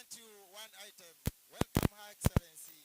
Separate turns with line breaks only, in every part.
present you one item. Welcome, Her Excellency.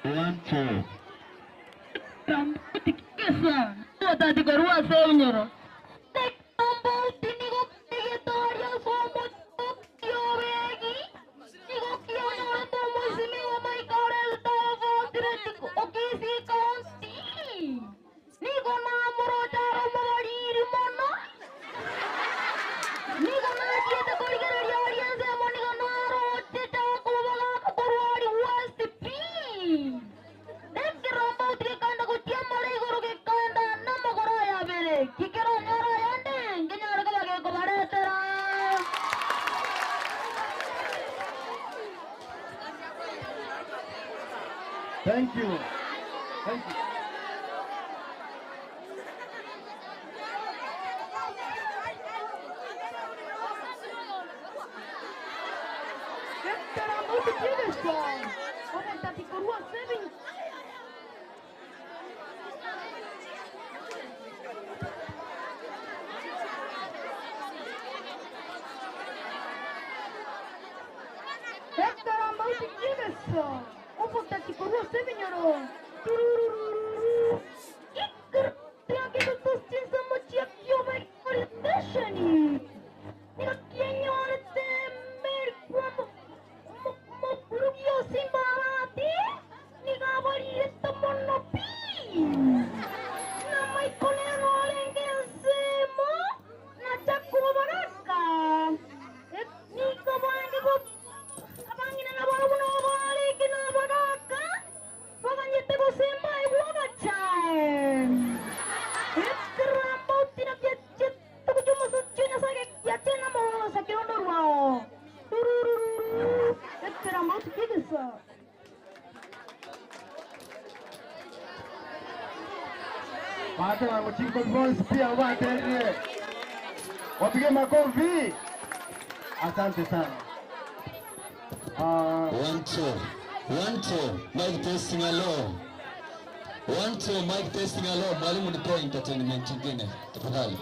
One, two.
Kesa, tuota tikorua senyoro. Tek tombol tinigo tigetoria somo Kiobegi. Nigo kionyore tomo simi o mai kaurel tovo diretiku okisi konti. Nigo namuro taro mawariri mono. Nigo na dieta korigere audience mo nigo naro teta kubaga kakorwari west P.
Thank you. Thank you.
kabisa.
Watu wa Mchiko Boys pia waendelee. Wapige makofi. Asante sana.
1 2 mic testing hello. 1 2 mic testing hello. Mwalimu nipe entertainment nyingine tafadhali.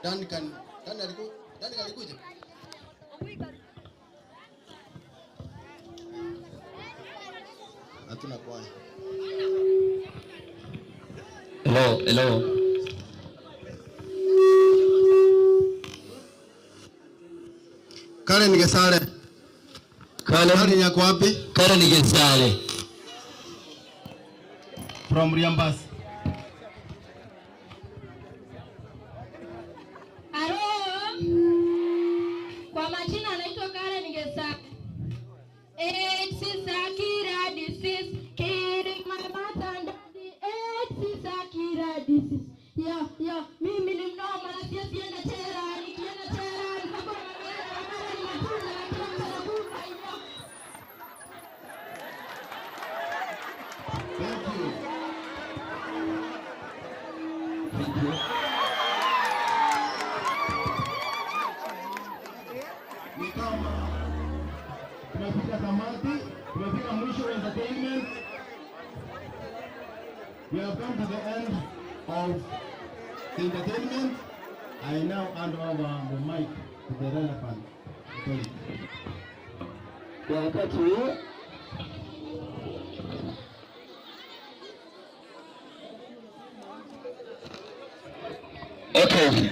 Dan alikuja. Hatuna kwani.
Hello.
Karen Nigesale. Karen yako wapi?
Karen Nigesale.
From Riambas.
Kwa majina anaitwa Karen Nigesale. AIDS is a killer disease, killing my mother and daddy. AIDS is a killer disease. Yeah, mimi ni mnoma na sienda tera, nikienda tera, nitakuwa na mara ni matunda na kila mara hiyo.
Thank you. Ni kama tumefika tamati, tumefika mwisho wa entertainment. We have come to the end of the entertainment. I now hand over the mic to the relevant authority.
Kwa wakati huo okay.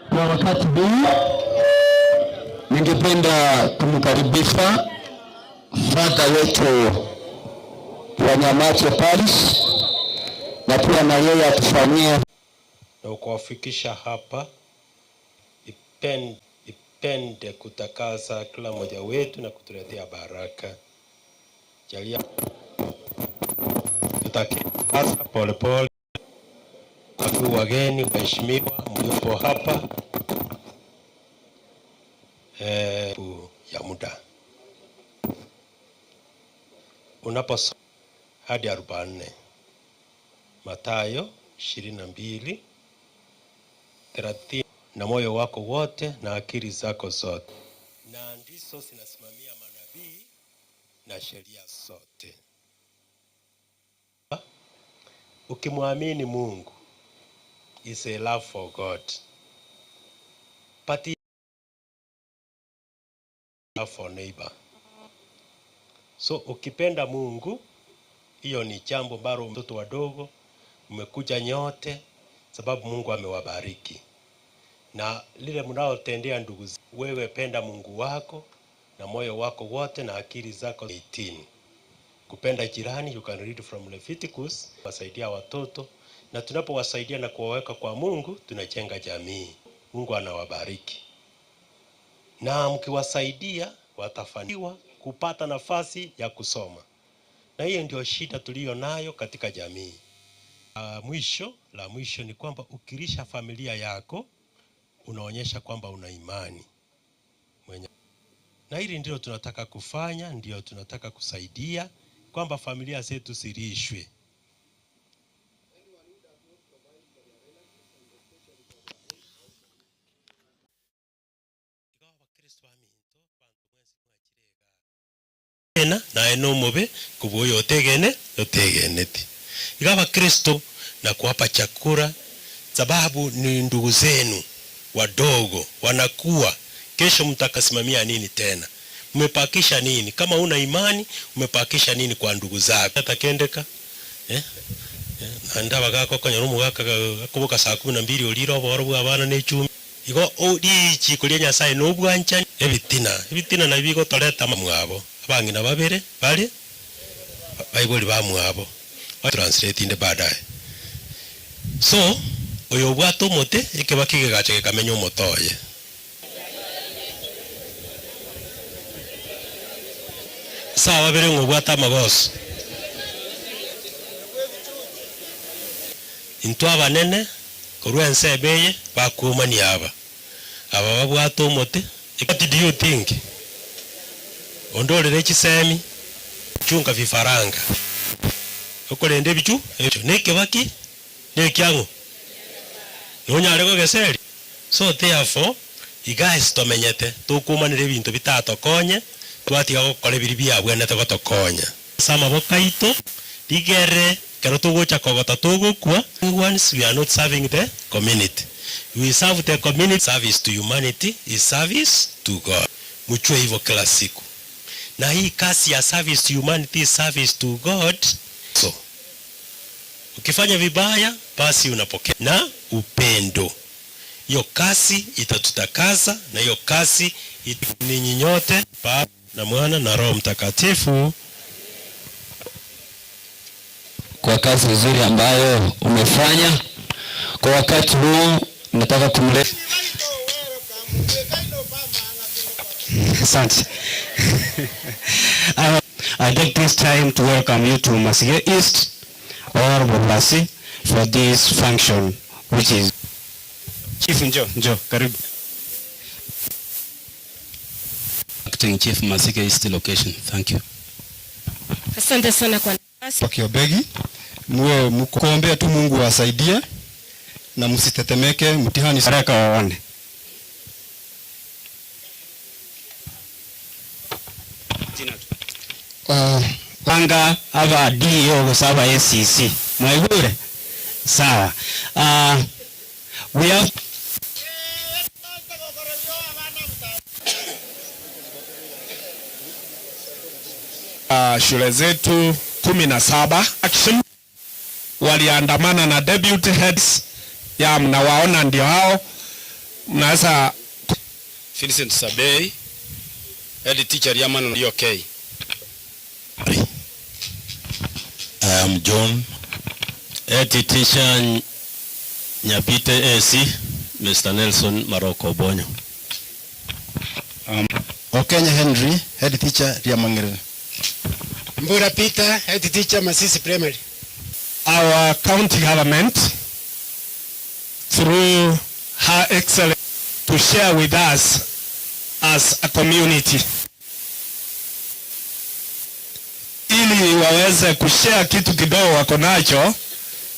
Kwa wakati huu ningependa kumkaribisha Father wetu wa Nyamache Parish na pia na yeye atufanyie
na kuwafikisha hapa. Ipende kutakasa kila mmoja wetu na kutuletea baraka. Jalia tutakasa polepole. Kwa wageni waheshimiwa mliopo hapa ya muda unaposoma hadi 44 Mathayo 22:30 na moyo wako wote na akili zako zote, na ndizo zinasimamia manabii na sheria zote. Ukimwamini Mungu is a love for God, but love for neighbor. So ukipenda Mungu, hiyo ni jambo ambalo watoto wadogo mmekuja nyote sababu Mungu amewabariki. Na lile mnaotendea ndugu, wewe penda Mungu wako na moyo wako wote na akili zako. 18 kupenda jirani, you can read from Leviticus. Wasaidia watoto, na tunapowasaidia na kuwaweka kwa Mungu tunajenga jamii. Mungu anawabariki, na mkiwasaidia watafanikiwa kupata nafasi ya kusoma, na hiyo ndio shida tuliyo nayo katika jamii. La mwisho ni kwamba ukilisha familia yako unaonyesha kwamba una imani na hili ndio tunataka kufanya, ndio tunataka kusaidia kwamba familia zetu zilishwe. Na eno mobe kuboyo otegeneti igawa Kristo na kuwapa chakula, sababu ni ndugu zenu wadogo wanakuwa. Kesho mtakasimamia nini tena? Mmepakisha nini? Kama una imani umepakisha nini kwa ndugu zako? Atakendeka anda bagako konyorumu gaka kuboka saa 12 oliro boro abana ne 10 igo odi chikulia Nyasaye no bwancha ebitina na bigo toreta mwabo abangina babere bali Bible bamwabo translate inde baadaye. So oyo bwato mote ekebakige gache kamenyo motoye sawa bere ngo bwata magoso Into abanene kurwense beye bakumani aba babwato omote. What do you think? Ondolere kisemi chunga vifaranga. Okolende bichu neke baki nekyango. Nonyaleko geseri. So therefore, you guys tomenyete tukumanire bintu bitatokonye twatiga gukora biri byabwenete gotokonya. Sama bokaito digere kero tugocha kogota tugukwa. Once we are not serving the community. We serve the community. Service to humanity is service to God. Muchwe hivyo kila siku. Na hii kasi ya service to humanity is service to God. So ukifanya vibaya basi unapokea na upendo. Hiyo kasi itatutakaza na hiyo kasi ninyi nyote Baba na Mwana na Roho Mtakatifu
kwa kazi nzuri ambayo umefanya kwa wakati huu. Nataka kumleta
Asante. I take this time to welcome you to Masige East or Bombasi for this function, which is Chief Njo, karibu. Acting Chief Masige East location. Thank you.
Asante sana kwa nafasi.
Kiobegi, muwe mkuombea tu Mungu awasaidie na msitetemeke mtihani
Baraka waone. Panga aba DO saba SCC. Mwaigure? Sawa. We have
shule zetu 17 action waliandamana na deputy heads ya mnawaona ndio hao. Mnaweza
Vincent Sabei, head teacher ya Mano UK.
I am John, head teacher Nyapite AC, Mr. Nelson Maroko Bonyo.
Okenya Henry, head teacher ya Mangere.
Mbura Peter, head teacher Masisi Primary.
Our county government through her excellence to share with us as a community, ili waweze kushare kitu kidogo wako nacho,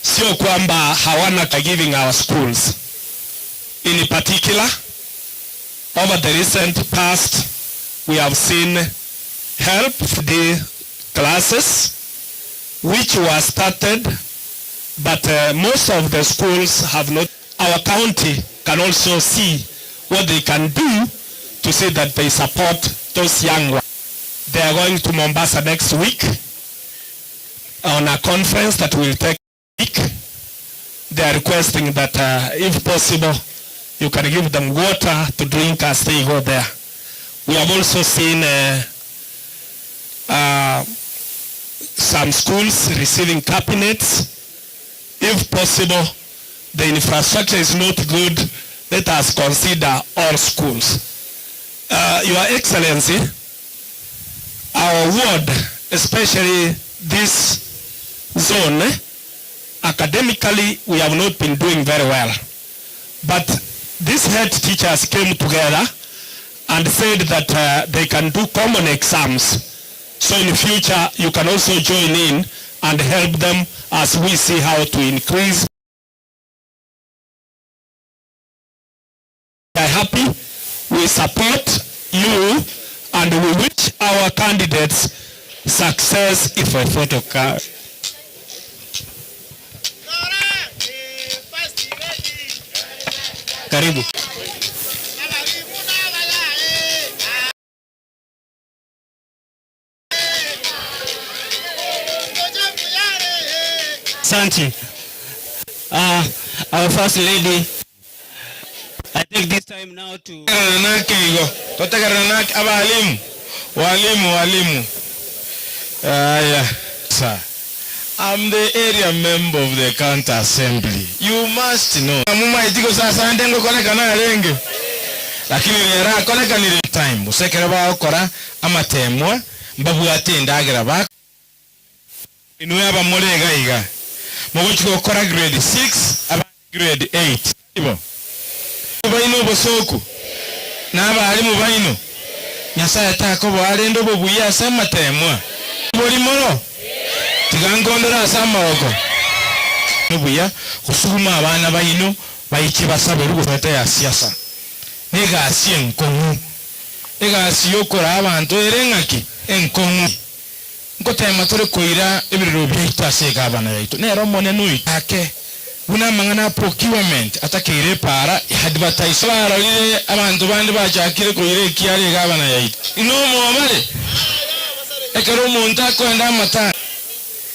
sio kwamba hawana giving our schools. In particular, over the recent past, we have seen help for the classes which were started, but most of the schools have not. Our county can also see what they can do to see that they support those young ones. They are going to Mombasa next week on a conference that will take a week. They are requesting that if possible, you can give them water to drink as they go there. We have also seen some schools receiving cabinets. If possible, the infrastructure is not good, let us consider all schools. Your Excellency, our ward, especially this zone, academically we have not been doing very well. But these head teachers came together and said that they can do common exams. So in the future, you can also join in and help them as we see how to increase. We are happy, we support you, and we wish our candidates success. If a photo card. Karibu.
Santi. Our First Lady, I take this time now to
Walimu. Sir, I'm the area member of the county assembly. You must know. Lakini nera koleka ni time. Usekera ba okora amatemwa mbabu atenda agira ba. Inuya ba molega iga. Mugochi gukora grade 6 aba grade 8 ibo baino bosoku n'abali mu baino Nyasaye tako bwali ndo bubuya sama temwa boli moro tigangondora asama oko nubuya kusuma abana baino baiki basabe rugufata ya siasa nega asie nkongu nega asiyo kora abantu erengaki enkongu ngotema tore koira ebiriro byitase abana yaito nero mone nuitake una mangana procurement atakire para advertise baralire abantu bandi bajakire koire kiare abana yaito ino mwabale ekero monta kwenda mata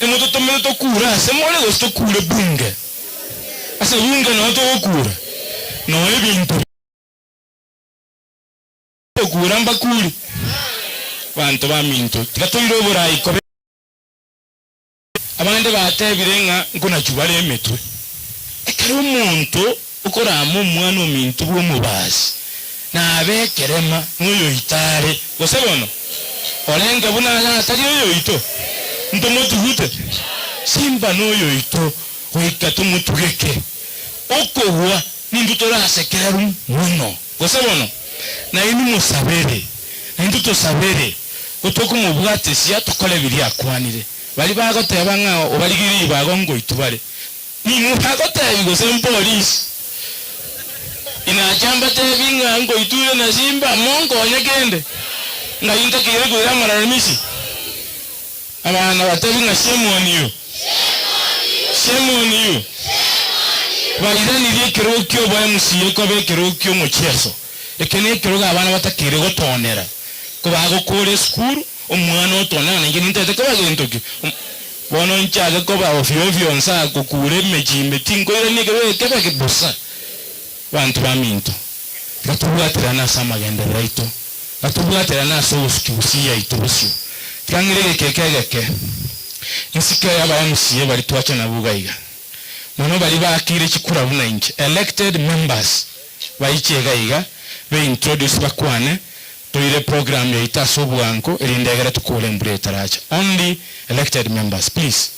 emoto tomelo to kura se mole gosto kure bunge asa bunge no to kura no ebintu kura mbakuri bantu baminto gatoiro borai ko abande batebirenga nkuna chubale emetwe ekero muntu ukoramu mwana omintu bwo mubazi na abekerema nuyo itare gosebono olenga buna atari yo ito ntomotuhute simba noyo ito oikatu mutugeke okogwa nindutora sekeru muno gosebono na inu musabere ninduto sabere utoko mubwate siya tokole biri akwanire bali bagoteba nga obaligiri bagongo itubale ni muhagoteba gosem police ina jamba tebinga ngo ituye na simba mongo nyegende na yinta kire ko yamara misi abana batabi na shame on you balidani rie kirokyo bwa musiye ko be kirokyo mu cheso ekene kiroga abana batakire gotonera ko bago kore school omwana otona na ngini ntete ko bagentoki bono nchaga ko ba ofio nsa kukure mejimbe tinko ile ni kebe kibusa bantu baminto gatubwatira na samagende raito gatubwatira na so usiya itubusi kangire kekegeke insika yaba musiye bali twacha na bugaiga mono bali bakire chikura bunange elected members baichegaiga be introduce bakwane toire program ya itaso bwanko elindegera tukole mbreta racha only elected members please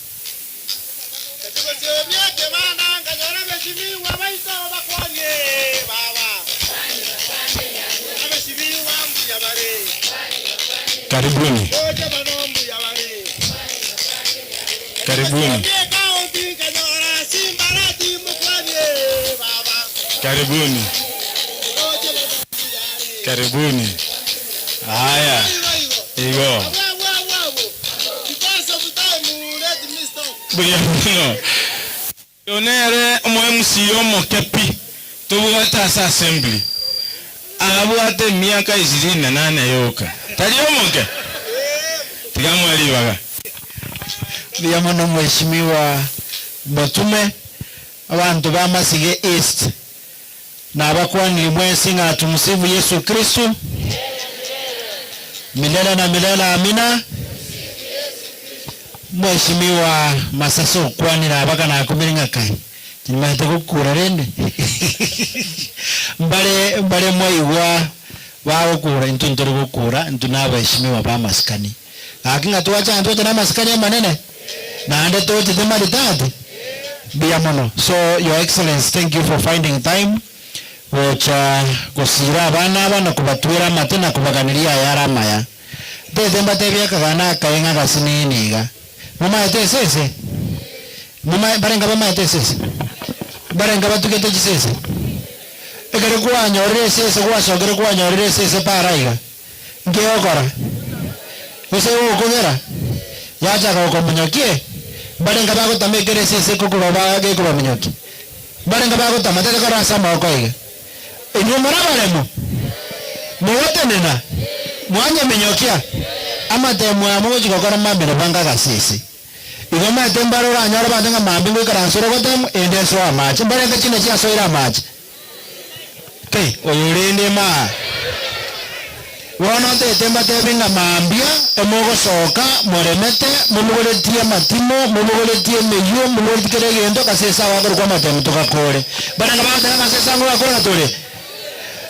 karibuni karibuni karibuni karibuni haya igo buyano yonere omwemusiyo mokepi tubugata sa assembly abwate miaka 28 yoka taliyo moke tigamwali baga
Biamono mheshimiwa Batume abantu bamasige East na abakwani mwesi nga tumusifu Yesu Kristo milele na milele amina. Mheshimiwa Masaso kwani na abaka na kumiringa kai nimate kukura rende mbale mwaigwa bawo kura intuntoro kukura ntunaba heshimiwa ba maskani akinga tuwacha ntoto na maskani manene na ande tote de maritati biamono. So your excellency, thank you for finding time wacha kusira bana kubatwira matena kubaganiria yara maya tete mbatebya kagana kayenga gasini niga mama etesese mama barenga mama etesese barenga batukete gisese ekere kuanya oresese kwashogere kuanya oresese paraiga ngeokora ose ukugera yacha ka ukomunyokie barenga bago tamekere sese kukuroba ge kuromunyoki barenga bago tamatete kora sama okoiga inyumara baremo muwatenena mwanya menyokia ama temwa muji kokora mambere banga gasese igoma tembaro ra nyara badanga mambingo karansoro gotem ende so amache barenga chine chia soira amache kai oyurinde ma wono te temba tebinga mambia emogo soka moremete mumugoletie matimo mumugoletie meyo mumugoletie gendo kasesa wagoro kwa matemo tukakore barenga badanga masesa ngo akora tole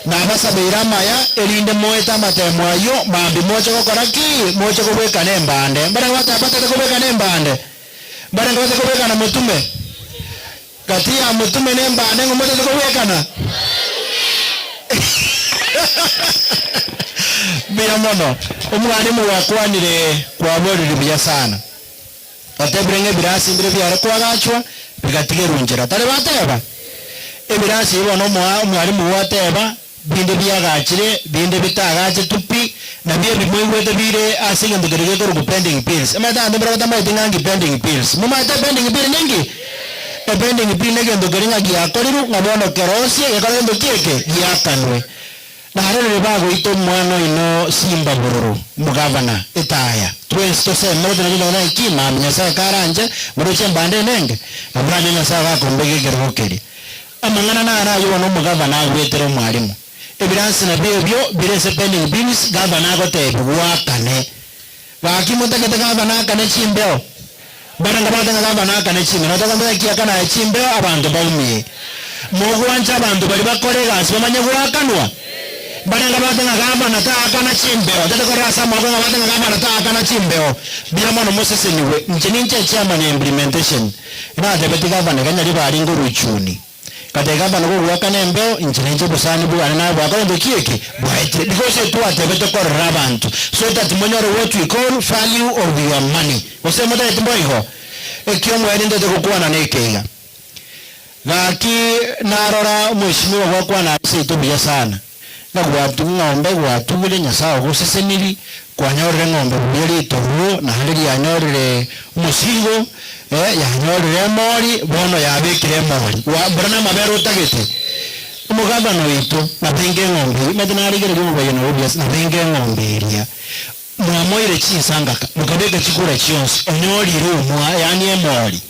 na basa beira maya elinde moeta matemo ayo mambi mocho gokora ki mocho kubeka nembande barenga bata kubeka nembande barenga bata kubeka na mutume kati ya mutume nemba nengo moto tukowekana bila mono umwalimu wakwanire kwa bodi biya sana atebrenge birasi mbere byara kwa gachwa bigatige runjira tare bateba ebirasi bono umwalimu wateba binde byagachire binde bitagache tupi na bye bimwete bire asinga ndogerege ko pending bills amata ande bra batama itingangi pending bills mumata pending bill ningi pending bill nege ndogeringa giakoriru ngabono kerosie yakalendo kieke yakanwe na harere bago ito mwana ino simba bururu mugavana itaya twensto se moto na na ikima mnyasa karanje muroche mbande nenge abana nyasa ga kombege gerokeri amangana na ara yo no mugavana agwetero mwalimu ebiransi na byo birese pending bills gavana gote bwakane bakimutagete gavana kane chimbeo baranga batanga gavana kane chimbeo nataka kia kana chimbeo abantu bawumie mugwanja abantu bali bakore gasi bamanye bwakanwa baranga batanga gavana kana chimbeo tatako rasa mugwanga batanga gavana kana chimbeo bila mono Moses niwe nchininche chairman implementation ina debeti gavana kanya libali nguruchuni kateka bana ko wakane mbeo inchirenje busani bwana na bwakale ndokieke bwaite because to atebete ko rabantu so that monyoro what we call value of your money usema ta timboiho ekyo mwende ndete kuwa na nekega gaki narora mheshimiwa wakwa na sito bya sana na gwatu ngombe gwatu bile nyasao guseseniri kwanyore ngombe bili toru na hali yanyorere musigo yanyorere mori bono yabikire mori wa brana mabero tagete umugabano ito na benge ngombe medinari gere ngo bayino obvious na benge ngombe iria mwamoire chinsanga mukabeka chikura chionse onyori rumwa yani emori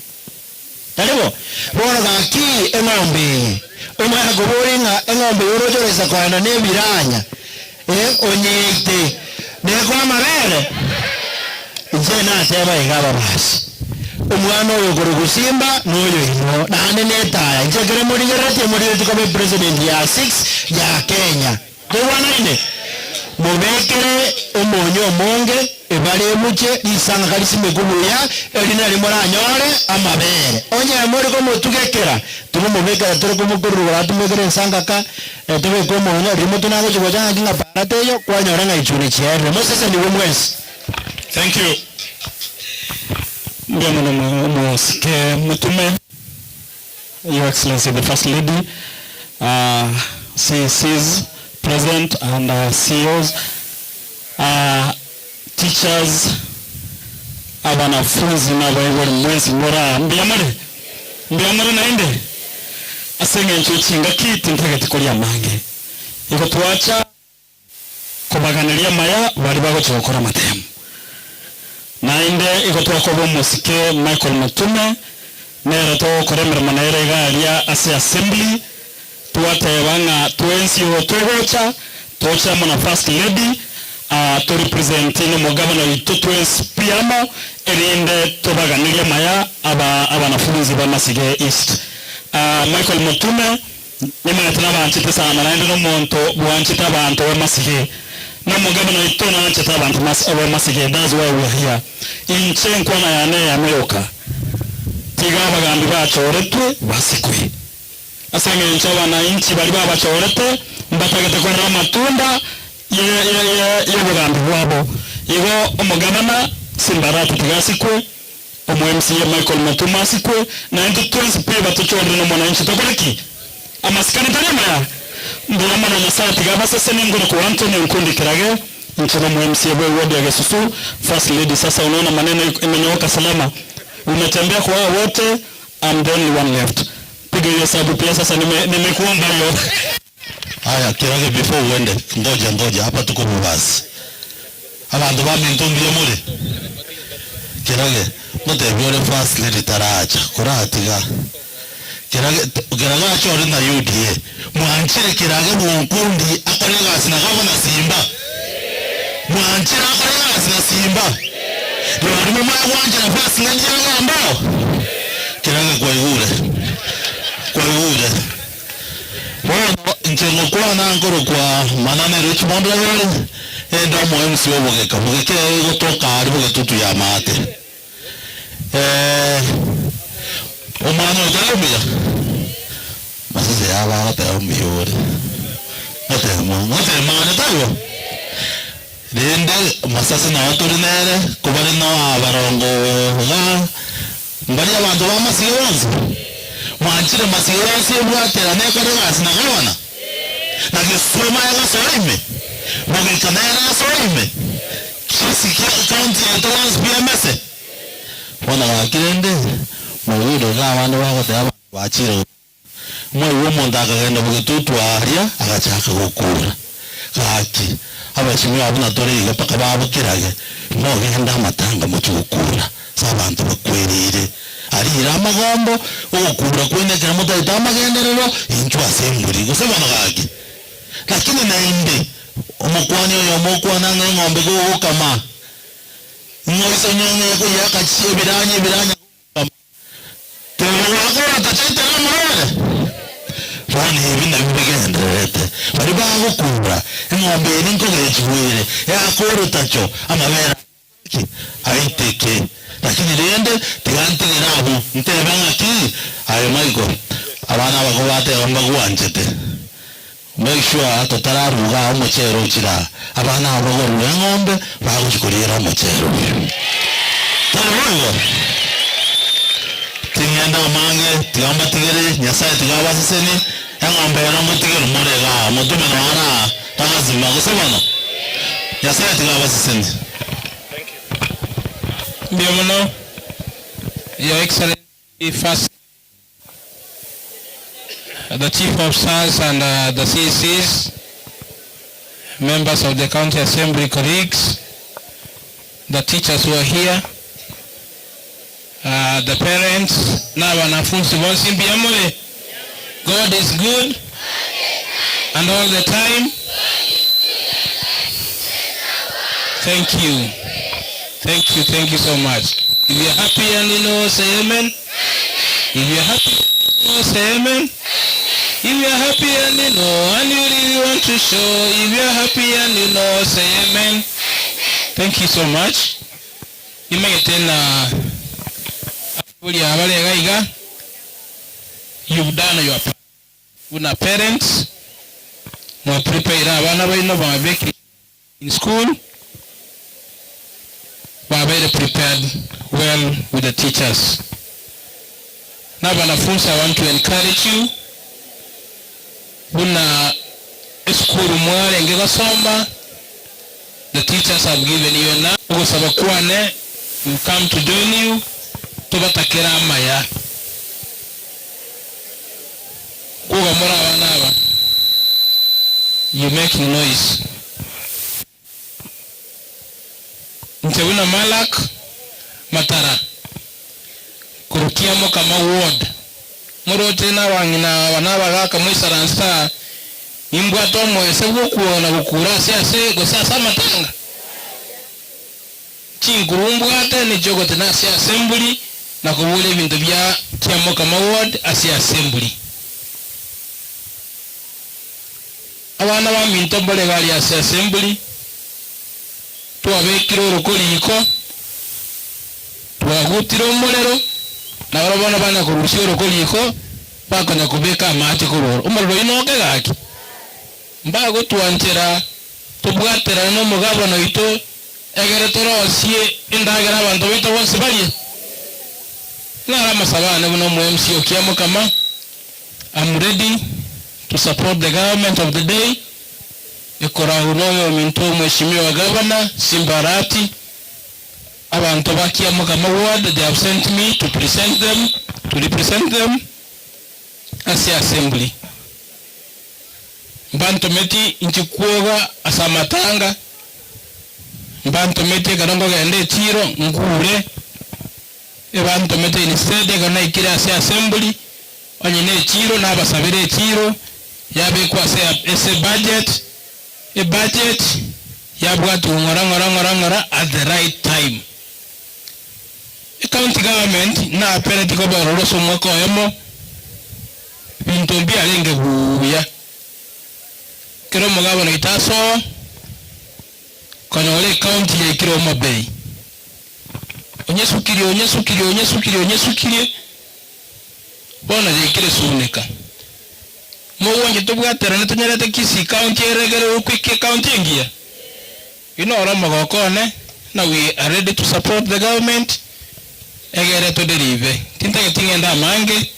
talibo bono gaki engombe umwana goboringa engombe yorojoreza kwana nebiranya onyete neko amabere nje nateba igaba basi umwana oyo gurugusimba noyo ino nane netaya nje kere muri gerati muri tukabe president ya 6 ya Kenya dewana ine mubekere umonyo monge ebale muche isanga kalisime kubuya elina limora nyore amabere onye muri ko mutugekera tumumubekera turi kumugurura tumugere nsanga ka tebe ko monyo rimo tunago chibojanga kinga parateyo kwanyora ngaichune chiere Moses ni wemwesi.
Thank you. Mosike mutume, Your Excellency the First Lady, CCs present and CEOs, teachers, abanafunzi na baiwali mwezi mora mbiyamare naende asenge nchuchinga kiti ntagati kulia mange iko tuacha kubaganiria maya bali bago chokora matemu nainde iko tuakobo musike Michael Mutume nera to koremera manere galia ase assembly tuatebanga twensi ho togocha tocha mona First Lady to represent in mugabana ito twensi piamo erinde tobaganiria maya abanafunzi ba Masige East. Michael Mutume nimana n'abantu sana nainde no monto bwanchita abantu ba Masige na mugabana ito na chita abantu ba Masige. That's why we are here in chenkwa na yane America tiga bagambi bachoretwe basikwe asenge nchaba na inchi bali babachorete mbatagete kwa matunda ye bagambi bwabo igo umugabana simbaratu tigasikwe MCA Michael Mutume asikwe na into 20 pe batuchorere no mwananchi tokoleki amasikani tanema ya mbona na sati gaba sasa ningo ko Anthony Nkundi kirage nchana MCA boy wodi ya Gesusu First Lady. Sasa unaona maneno imenyoka salama, umetembea kwa wote, I'm the only one left. Piga hiyo sababu pia sasa nimekuomba leo.
Haya kirage before uende ngoja hapa tuko basi abantu bamintumbiye muri kirage mute byore First Lady taracha kuratiga kirage achore na UDA mwanchire kirage mu Nkundi akolega sina kama na Simba mwanchire akolega sina Simba ndio mama wanje na First Lady ambao kirage kwa igure bueno njengo kwa na ngoro kwa manane Richmond level endo mo MCO bogeka bogeke gotoka ari bogetutu ya mate omwana otalomia aba ata miyore ngote mwana tayo rende masasa na watu rinere kubari no abarongo ga mbari abantu bamasiranze mwanchire masiranze bwatera ne kare gasina gabana na gesoma ya gasoime mugikana ya gasoime kisi kaunti ya Trans BMS wana wakirende mwiro ga abantu bagote bachire mwe monda kagenda bugitutu aria agachaka gukura kaki abashimwe abuna dore paka babukirage no genda matanga mu cyukura sabantu bakwerire ari ramagombo okura kwene kya mutaita amagenderero inchwa semburi gusebana gaki lakini nainde omukwani oyo omukwana ng'ombe go kama ngoisa nyonye ko yakachie biranye Tewagora tachete na mwere Wani hivi na vigenderete Wari bago kura ng'ombe ninko gechiwire ya koro tacho amabera aiteke lakini riende tigante girabu ntebanga ki ayo maiko abana bako bate omba guanchete make sure totararuga omuchero chira abana abagoro ng'ombe bago chikurira omuchero tarugo tingenda mange tigamba tigere nyasaye tigaba siseni ng'ombe na mutigere murega mutume na wana tazima gusebana nyasaye tigaba siseni.
Bienvenue, Your Excellency, first the Chief of Staff and the CCs, members of the County Assembly colleagues, the teachers who are here, the parents, na wanafunzi wonsi biamole. God is good and all the time. Thank you. Thank you so much. If you're happy and you know, say amen. If you're happy, say amen. If you're happy and you know, and you really want to show, if you're happy and you know, say amen. Thank you so much. You may attend you've done your part. Una parents, no prepare in school. We are very prepared well with the teachers. Now, wanafunzi, I want to encourage you. Una school mwale ngega somba. The teachers have given you now. Ugo sabakwane, we come to join you. Tubatakira amaya. Ugo mora wanaba. You making noise. Mtewina Malak Matara kurukiamo kama ward murote na wangina wanabaga kama isaransa imbwa tomo esebu kuona gukura siase gosasa matanga chingurumbwa ate ni jogote na sia assembly na kubule bintu bya kiamo kama ward asia assembly abana ba mintombole gali asia assembly tuwabekira urukoliko tuwagutira umurero na barabona bana kurushya urukoliko bakonya kubeka amati kuroro umuriro inoke gaki mbago tuanchera tubwatera no mugabo no ito egere torosie indagera abantu bito bose bali na masabana buno mu MC okiamo kama I'm ready to support the government of the day. Ekorahunoyo minto mheshimiwa governor Simbarati abantu bakiamo kama ward, they have sent me to represent them as the assembly. Mbanto meti inchikuoga asamatanga mbanto meti kanongo gende tiro ngure ebanto meti instead kana ikira as assembly onyine tiro na basabire tiro yabe kwa ese budget. A budget yabwa to ngora at the right time. A county government na penalty ko ba rolo so mwako emo bintombi alenge buya kero mugabo na itaso kono ole county ya kiro mabei onyesukiri bona je kire suneka Mwonje tubwatera netunyerete Kisii County eregere ukwike county ngia. Ino magokone. Now we are ready to support the government. Egere to deliver. Tinta mange.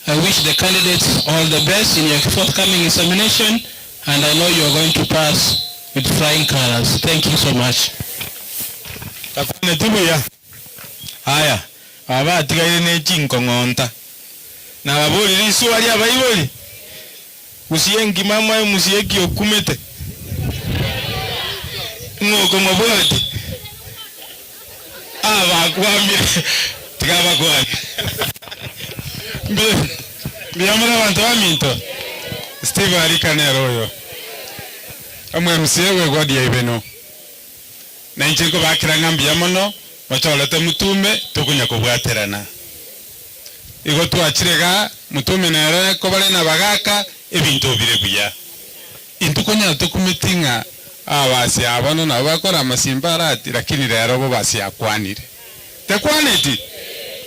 I wish the candidates all the best in your forthcoming examination, and I know you are going to pass with flying colors. Thank you so much.
Takune tubuya. Haya, aba tigaine chinko ngonta. Na babuli lisu ali abayiboli. Usiyengi mama musiyeki okumete. Ngoko maboti. Aba kwambie. Tigaba kwa. Biyamura bantu baminto. Steve alikanero yo. Amwe msiyewe gwadi ya ibeno. Na inchiko bakira ngambia mono bacholete mutume tukunya kubwaterana. Igo twachirega mutume nere ko bale na bagaka ebintu bire buya. Intukonya tukumitinga abasi abono na bakora amasimba arati lakini rero bo basi akwanire. Tekwaneti.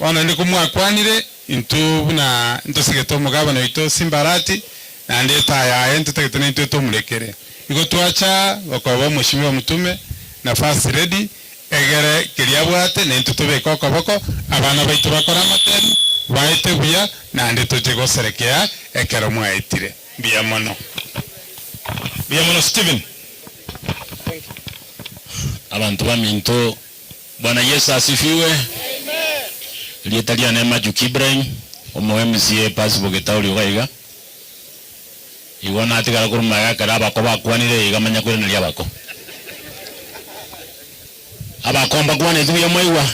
Wana ndikumwa akwanire intu na ntosegeto mugabana ito simbarati na ndeta ya ente teketene ito mulekere. Igo twacha bakoba mushimwe mutume na fast ready egere kiriabwate ne ntutube koko boko abana baitu bakora materi baite buya na ndeto jego serekea ekero mwaitire biya mono Steven.
Abantu baminto Bwana Yesu asifiwe. Amen. Lietalia neema Jukibrain omo MCA pasibo getauli ogaiga. Iwana atigara kurumaga karaba ko bakwanire igamanya kure nali abako. Abakomba kwane tuye moiwa.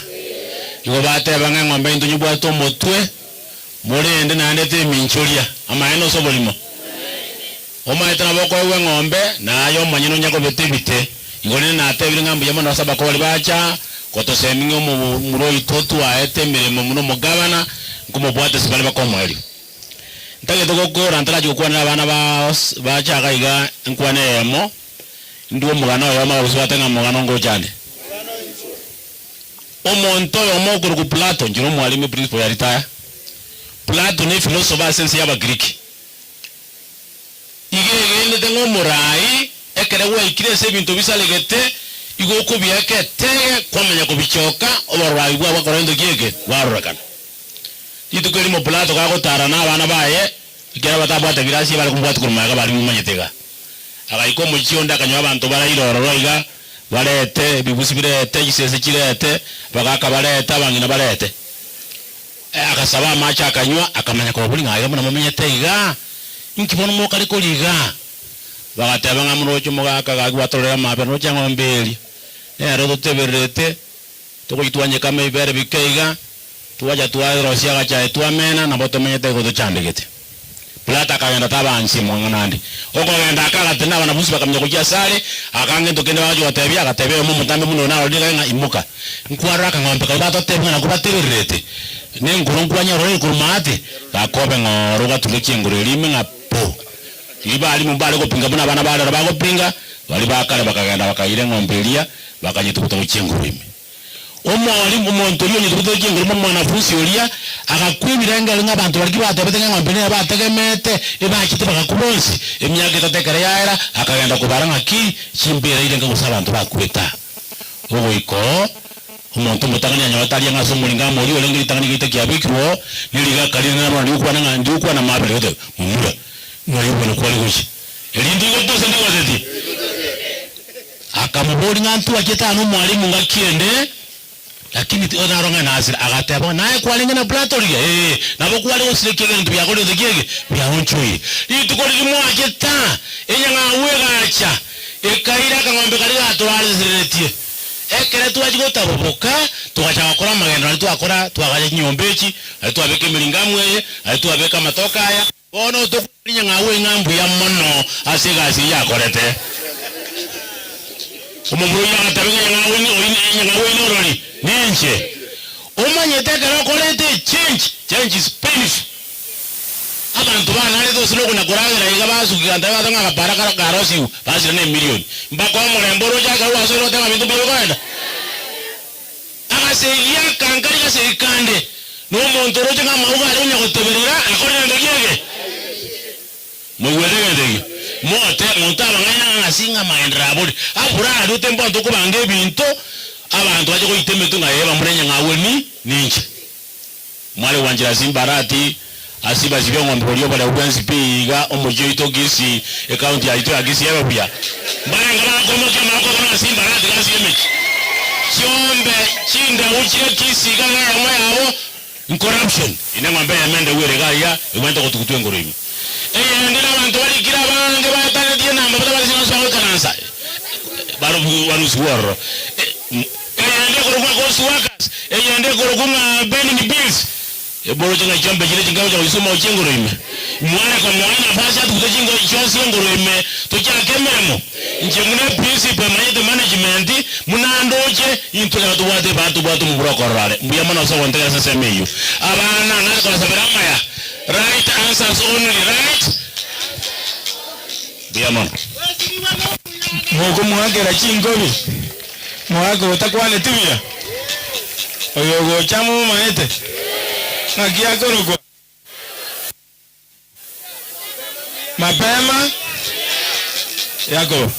Igo bate banga ngombe ndunyu bwato motwe. Morende na ndete minchoria. Amaeno sobolimo. Oma etana boko ewe ngombe na ayo manyino nyako betebite. Igone na atebire ngambu yamana basaba ko bali bacha koto semingo muro itotu aete mirimo muno mugabana nkumo bwate sibali bakomweli. Ntage tokokora ntala jukwana abana bacha gaiga nkwane emo ndiwo mugano yo ma buswate ngamugano ngojane. Omonto yo mokuru ku Plato njiro mwalimu principal ya retire. Plato ne philosopher sense ya ba Greek. Igende tengo murai ekere wa ikire se bintu bisalegete igo ko biakete kwamenya ko bichoka obarwayi bwa bakorendo kiege warurakana. Yitukeri mo Plato ka gotara na abana baye ikira batabwate birasi bali kumbwate kurumaga bali mumanyetega. Akaiko mu chionda kanywa abantu barayiroro iga barete bibusi birete gisese kirete bagaka barete abangina barete. Akasaba macha akanywa akamanya ko buli ngayo muna mamenyete iga nkibona mo kali ko liga. Bagateba ngamurocho mogaka gagwatorera mabe no cyangwa mbeli. Ero tuteberete tukuyitwanye kama ibere bikeiga tuwaja tuwarosia gacha tuamena na boto menyete ko tuchandegete. Plata kagenda tabansi mwanandi. Oko genda akala tena bana busi bakamenya kujia sale akange tokende bajo watebya agatebe mu mutambe muno na rodinga nga imuka. Nkwara kangombe ka bato tebya na kubateberete. Ne ngurungwanya rore kurumate gakobe ngoro gatulekie ngurelime ngapo. Iba ali mubale ko pinga bana bana bale bako pinga bali bakale bakagenda bakaire ngombelia bakanyitukuta uchengurime. Omwali mumonto lyo nyitukuta uchengurime mwana fusi olia akakwibiranga linga bantu bali kibate betenga ngombene bategemete ebakite bakakubonsi emyaka itatekere yaera akagenda kubaranga ki chimbera ile ngusaba bantu bakweta. Ogo iko umuntu mutanganya nyawatali ngaso mulinga muri olengiri tangani gite kyabikiro niliga kalina na ndikwa na mabele yote mumura mwayubona kwali kuchi elindi goto sende wazeti akamubori ngantu aketa no mwalimu ngakiende lakini onaronga nasira agateba naye kwalinga na platoria nabo kwali usirekege ndu byakole ndegege byahonchoyi itukoli limwaketa enyanga wegacha ekaira kangombe kali atwaliziretie ekere tuwajigota boboka tuwacha wakora magendo ali tuwakora tuwagaje nyombechi ali tuwabeke milingamwe ali tuwabeka matoka ya ono tokulinya ngawe ngambu ya mono asiga si yakorete omuburu ya tabenga ngawe ni oyine ngawe no roli ninche omanyete kara korete change is painful abantu bana ale dosilo kuna koragira iga basu kiganda batanga baraka karosi basi ne milioni mbako omuremboro jaga wasoro tanga bintu byokwenda akasegia kankari kasekande no montoro tanga mauga ari nya goteberera akorera ndogiyege
Mwegedege. Mote montaba ngana ngasinga maendra bodi. Abura do tempo to kubange binto. Abantu baje ko itemeto ngayeba murenya ngaweni ninki. Mwale wanjira Simbarati asiba zibyo mboriyo bala ubanzi piga omoje itogisi account ya ito agisi yaba bya. Mbanga bakomo kama ko Simbarati kasi yemechi. Chombe chinda uchire kisiga ngaya mwawo corruption ine ngombe yamende wire gaya iwenda kutukutwe ngorimi ndina abantu balikira bange batana die namba bata sino so kanansa baro wanusuwaro ndi kuruka ko suwakas ndi kuruka bending bills ebolo chenga chombe chile chingawo cha usoma uchengorimi mwana kwa mwana fasa tukujingo chosi ngorimi tuchakememo njemune principle management munandoche intula tuwate batu muburokorale mbuya mana so wonte sasa meyo abana ngako sabera maya right answers only right biamon
moko mwagera chingobi mwago utakwane tibia oyogo chamu maete ngakia koroko mapema yako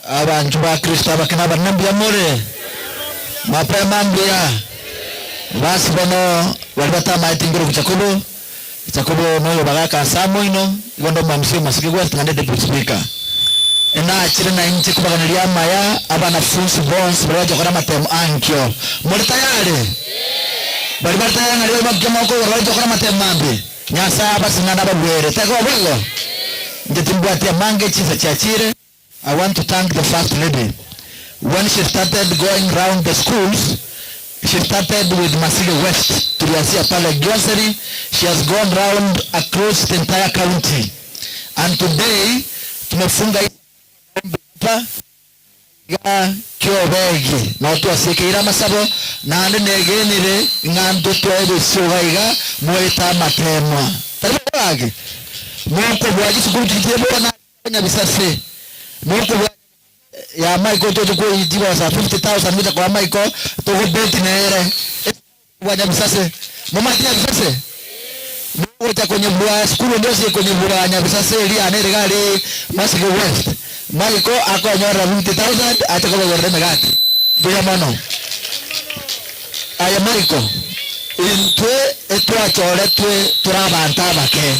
abantu ba Kristo abakina banambi amore mapema mbia basi bano walibata maitingiro kuchakubo no bagaka samo ino gondo mamsi masiki kwa ngande deputy speaker ena chire na inchi kubaganiria maya abana funsi bonds baraje kwa matem ankyo muri tayari bari tayari ngaliwe bakema ko baraje kwa matem mambi nyasa basi ngana babwere tako bwego ndetimbwatia mange chisa chachire. I want to thank the First Lady. When she started going around the schools, she started with Masige West to Riasia Pale Grocery. She has gone round across the entire county. And today, tumefunga Kiobegi na watu wasikira masabo na ande negenire ngandu twede siwaiga mweta matemwa. Taribage. Mwako bwaji sukuru kitebo na Nyabisase. Mwako ya Michael to go ijiwa sa 50,000 mita kwa Michael to go bet nere. Wa Nyabisase. Mama Nyabisase. Mwako kwenye bwa skulu ndio si kwenye bwa Nyabisase ili anere gari Masige West. Michael akonyora 50,000 atakoba goreme gati. Bia mono. Aya Michael. Intwe etwa chole twe turabanta bake.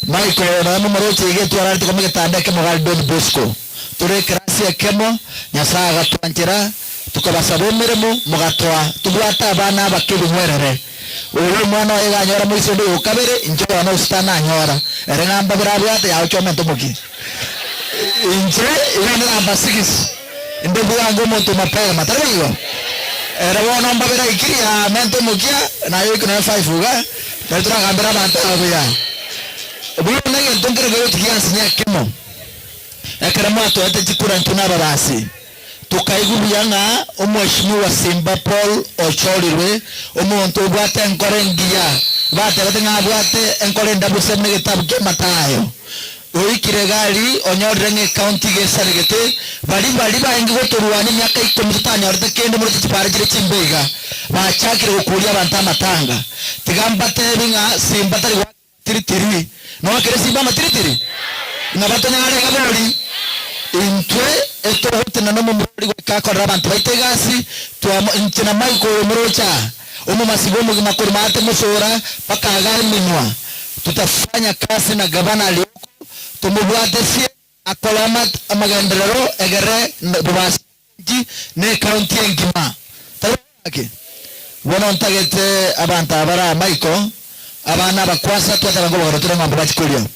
Michael na numero chege tuarati komike tandeke mogal Don Bosco. Ture krasi kemo nyasaga twanchira tukabasabomeremo mugatwa tubwata abana bakebi mwerere. Uwe mwana ega nyora mwiso ndo ukabere injo wana ustana nyora. Erengamba birabwate ya uchomento muki. Inje ina namba 6. Inde buango monto mapega matariyo. Era nomba bira ikiria mento mukia na yo kuna 5 uga. Tetra kambira banta abuya. Bwana nige tongere gero tikiansinya kemo. Ekaramu atoete chikura ntunaba basi. Tukaigubiyanga omweshimiwa Simba Paul Ocholirwe omuntu bwate enkorengia. Bate ngabwate enkore ndabuse megetabu kematayo. Oikire gari onyorenge county gesarigete bali baengi gotorwani myaka 15 orte kende muri tiparigire chimbega. Bachakire okulia abantu amatanga. Tigambate binga Simba tari tiritiri. No akere Simba matiritiri. Nabatanya ale gabori. Intwe eto hotena no mumuri gukakora abantu baitegasi twa inchina Michael Murocha. Umu masigomo makurumate musora pakagari minwa. Tutafanya kazi na gavana alioko tumubwatesie akolamat amagendelero egere bubasi ne county engima tabake wono ntagete abantu abara Michael abana bakwasa twata ngo bagorotura ngombe bachikulio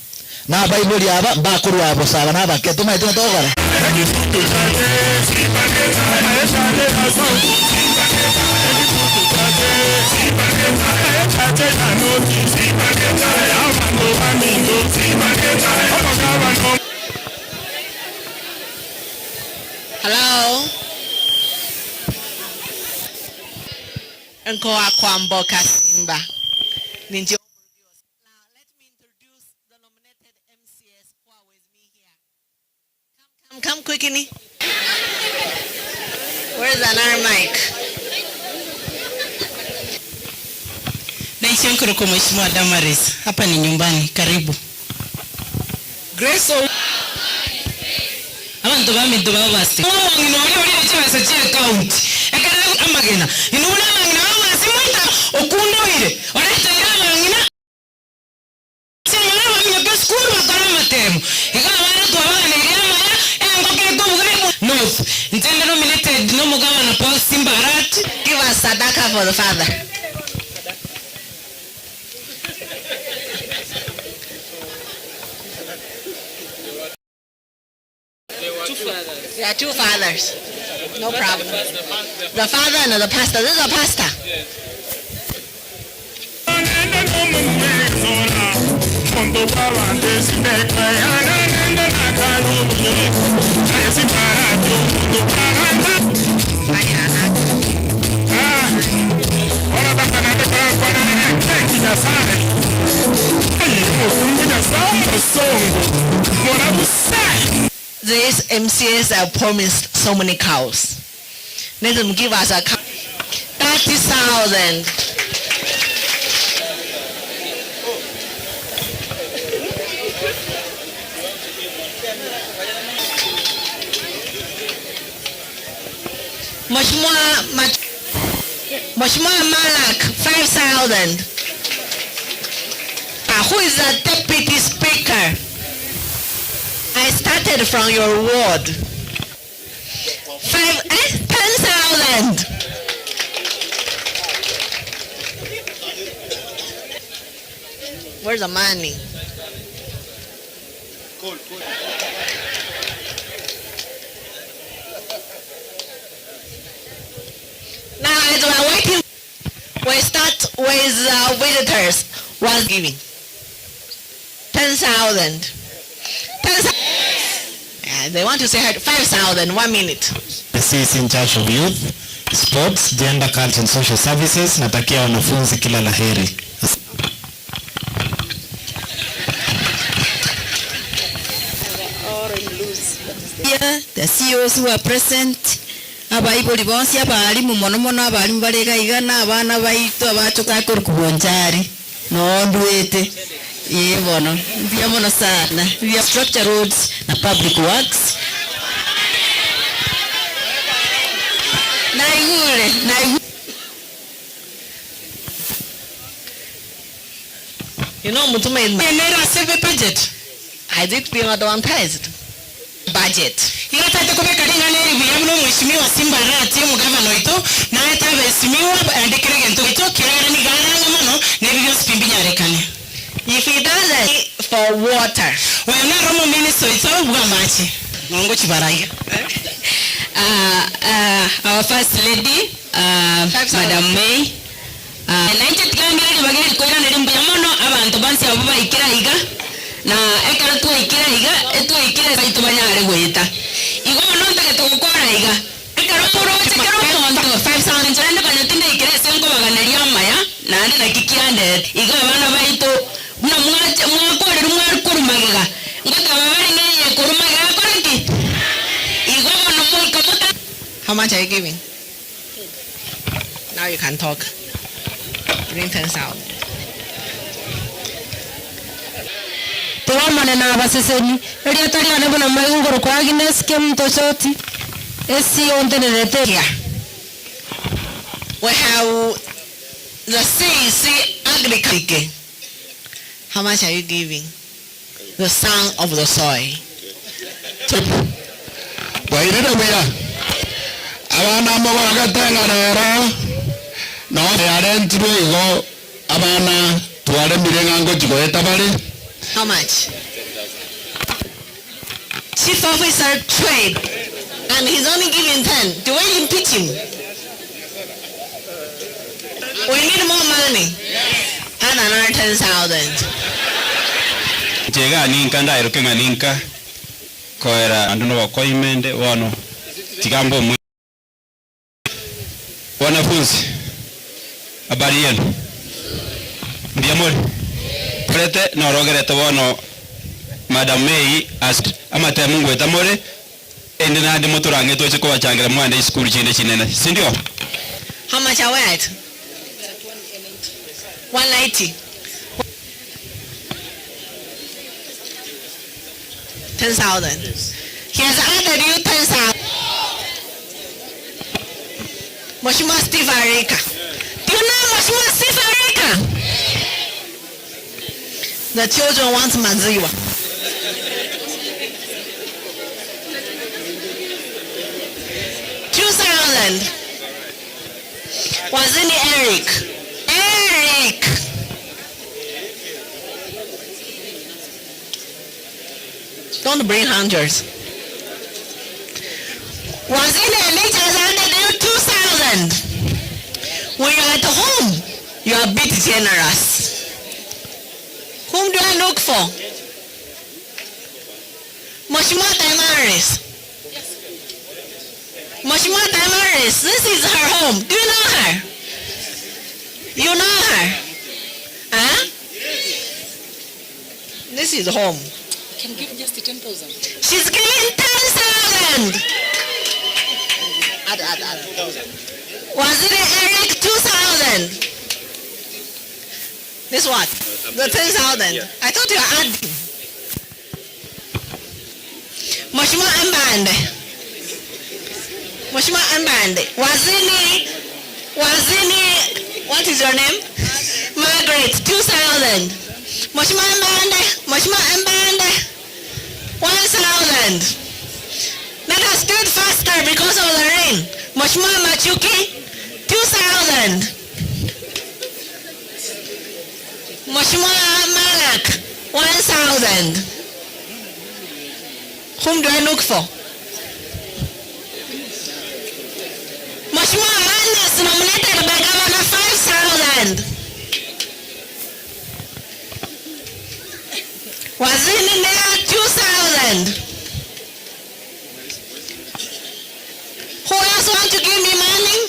na Bible yaba bakuru abo saba na baketuma ito togora
Hello. Nko akwambo Kasimba. Ninjo. Now let me introduce the nominated MCS who are with me here. Come quickly. Where's another mic?
Naitwa Mheshimiwa Damaris. Hapa ni nyumbani, karibu.
Grace abantu baminto babasti ngino oli ekibaza kye account ekana amagena inuna mangina amasimuita okundoire oleta ngina semana bamina ke school bakala matemu igala bana to abana irama engoke ko bugale north ntende nominated no mugaba na Paul Simba Arati. Give us sadaka for the father. There are two fathers. No problem. The father and the pastor. This is a pastor. These MCAs have promised so many cows. Let them give us a cow. 30,000. Mheshimiwa Malak, 5,000. Who is the deputy speaker? I started from your ward. 10,000. Where's the money? Now, as we are waiting, we start with visitors. Was giving 10,000. 10,000. Yeah, they want to say 5,000. 1 minute.
The CC in charge of youth, sports, gender, culture and social services. Natakia wanafunzi kila laheri.
The CEOs who are present, abayibuli bonsi abalimu mono abalimu balega igana abana baito abachoka kuri kubonjari no ndwete yebono ndiamono sana via structure roads na public works na igule
you know mutuma in my save budget. I did being advantage budget.
Ilata kubeka dinga neri biyamno mheshimiwa Simba Arati mugavana wetu na eta besimiwa andikire gento kito kirara ni garanga mano nebyo spimbinya rekane.
If he does it for water,
wana romo minister ito bwamachi ngongo chibaraya. Our first lady Madam May 90 tikamira bageri koira nerimbu yamono abantu bansi abo bayikira iga na ekara tu ikira iga etu ikira baitu banyare gweta igo mononta ke tugukora iga ekara poro ekara monto 5,000 nzenda kanyatinde ikira sengo baganaria maya na ande na kikiande igo bana baitu na mwakore rumwe kurumagega ngota babari ngeye kurumagega koraki igo mono mo kamuta.
How much are you giving? Now you can talk. Bring 10,000.
Tuwamane na abaseseni elia talia nebo na maingoro kwa Agnes kemto shoti esi ontenelete
here. We have the CEC agriculture. How much are you giving? The son of the soil.
Wairida bea abana mabanga tengara no yarentwe igo abana tuare mirenga ngo chigoeta bale.
How much? Chief Officer Trade, and he's only giving 10. Do we impeach him? We need more money. And another 10,000.
Jega ninka ndairo kenga ninka koera anduno wa koimende wano tigambo mwe wanafunzi habari yenu ndiamori prete na rogerete wano Madam May asked amate mungu etamore ende na ndi motorange toche ko bachangira mwande school chinde chinene si ndio?
How much are we at? 190. 10,000. He has added you 10,000. Mheshimiwa Steve Arika. Do you know Mheshimiwa Steve Arika? The children want maziwa. Wazini Eric. Don't bring hundreds. Wazini Elijah has handed you 2,000. When you're at home, you are a bit generous. Whom do I look for? Mheshimiwa Damaris. Mheshimiwa Damaris, this is her home. Do you know her? You know her? Huh? This is home.
You can give just 10,000.
She's giving 10,000. Add. Waziri Eric 2,000. This what? The 10,000. I thought you were adding. Mheshimiwa Mbande. Wazini, what is your name? Margaret, 2,000. Mheshimiwa Mbande, 1,000. Let us do it faster because of the rain. Mheshimiwa Machuki, 2,000. Mheshimiwa Malak, 1,000. Whom do I look for? Mheshimiwa Manas nominated by Governor 5,000. Wazini Nea 2,000. Who else want to give me money?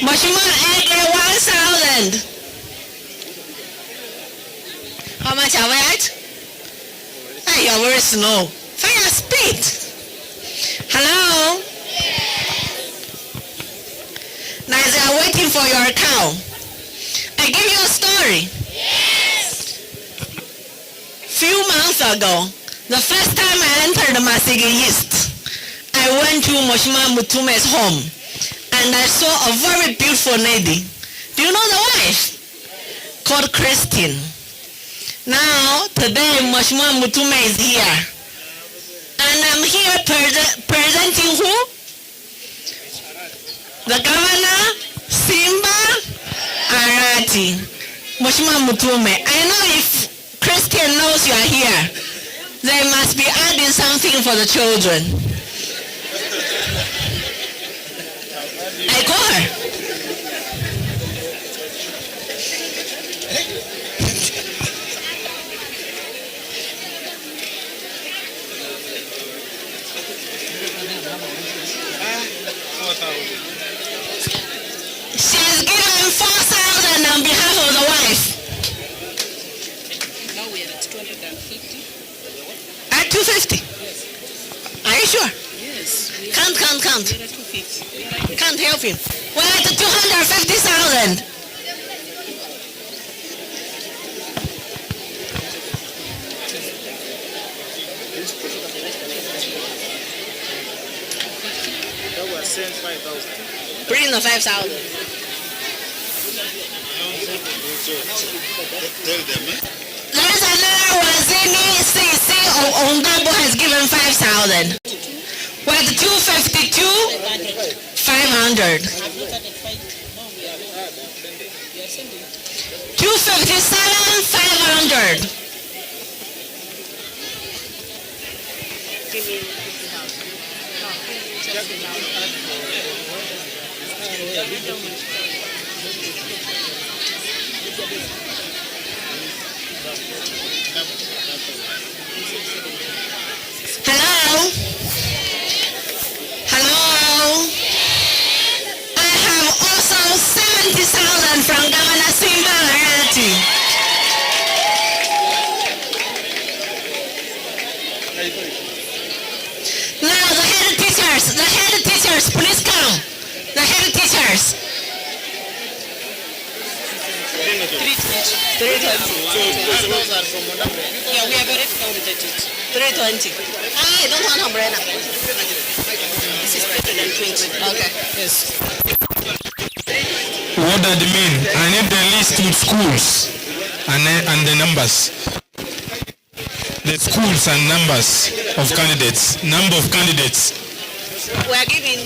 Mheshimiwa Ege 1,000. How much have I had? Hey, you're very slow. Fire speed. Hello? Now they are waiting for your cow. I give you a story. Yes. Few months ago, the first time I entered the Masigi East, I went to Mheshimiwa Mutume's home and I saw a very beautiful lady. Do you know the wife? Called Christine. Now, today Mheshimiwa Mutume is here. And I'm here presenting who? The Governor, Simba Arati. Mheshimiwa Mutume, I know if Christian knows you are here, they must be adding something for the children. I call her. She has given 4,000 on behalf of the wife.
Now we are at 250.
At 250? Yes. Are you sure?
Yes.
Count.
We are at 250.
Can't help him. We're at 250,000. Bring the 5,000. There is another Wazini CC of Ongabo has given 5,000. We're at 252, 500. 257, 500. Hello? I have also 70,000 from Governor Simba Arati. Now the head teachers, please come. The head teachers. Yeah, we have already counted it. 320. I don't want umbrella. This is 320. Okay. Yes.
What does it mean? I need the list with schools and the numbers. The schools and numbers of candidates. Number of candidates.
We are giving.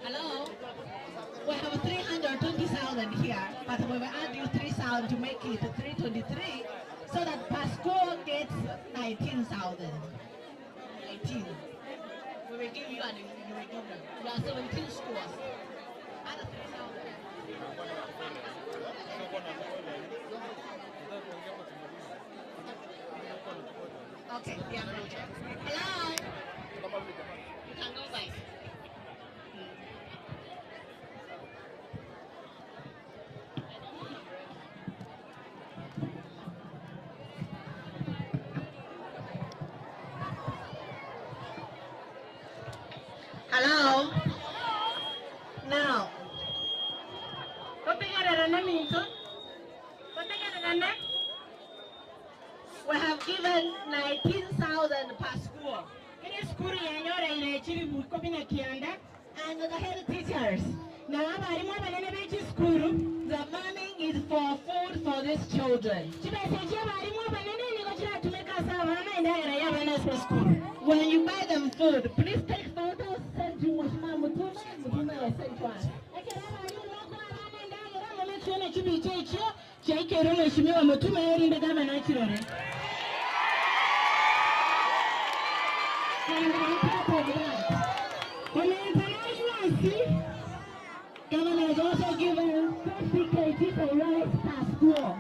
Hello? We have 320,000 here, but we will add you 3,000 to make it 323, so that per school gets 19,000. 19. We will give you and you will give them. You are 17 schools. Add 3,000. Okay, yeah. Hello? You can go back. Hello? Now. We have given 19,000 per school. Any school and the head teachers. Now, the money is for food for these children. When you buy them food, please take photos, send to Governor has also given 50 kg for rice per school.